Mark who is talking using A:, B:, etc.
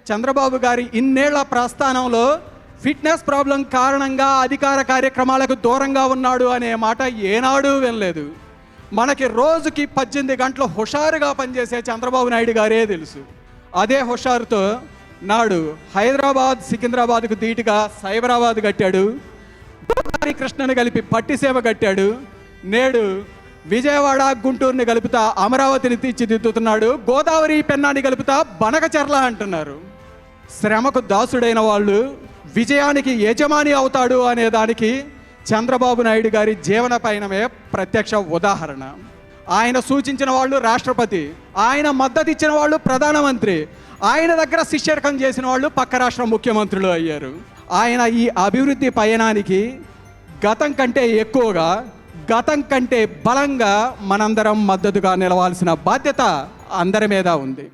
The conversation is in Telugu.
A: చంద్రబాబు గారి ఇన్నేళ్ల ప్రస్థానంలో ఫిట్నెస్ ప్రాబ్లం కారణంగా అధికార కార్యక్రమాలకు దూరంగా ఉన్నాడు అనే మాట ఏనాడు వినలేదు. మనకి రోజుకి 18 గంటలు హుషారుగా పనిచేసే చంద్రబాబు నాయుడు గారే తెలుసు. అదే హుషారుతో నాడు హైదరాబాద్ సికింద్రాబాద్కు ధీటుగా సైబరాబాద్ కట్టాడు, గోదావరి కృష్ణను కలిపి పట్టిసీమ కట్టాడు, నేడు విజయవాడ గుంటూరుని కలుపుతా అమరావతిని తీర్చిదిద్దుతున్నాడు, గోదావరి పెన్నాని కలుపుతా బనకచెర్ల అంటున్నారు. శ్రమకు దాసుడైన వాళ్ళు విజయానికి యజమాని అవుతాడు అనే దానికి చంద్రబాబు నాయుడు గారి జీవన పయనమే ప్రత్యక్ష ఉదాహరణ. ఆయన సూచించిన వాళ్ళు రాష్ట్రపతి, ఆయన మద్దతు ఇచ్చిన వాళ్ళు ప్రధానమంత్రి, ఆయన దగ్గర శిష్యర్కం చేసిన వాళ్ళు పక్క రాష్ట్ర ముఖ్యమంత్రులు అయ్యారు. ఆయన ఈ అభివృద్ధి పయనానికి గతం కంటే ఎక్కువగా, గతం కంటే బలంగా మనందరం మద్దతుగా నిలవాల్సిన బాధ్యత అందరి మీద ఉంది.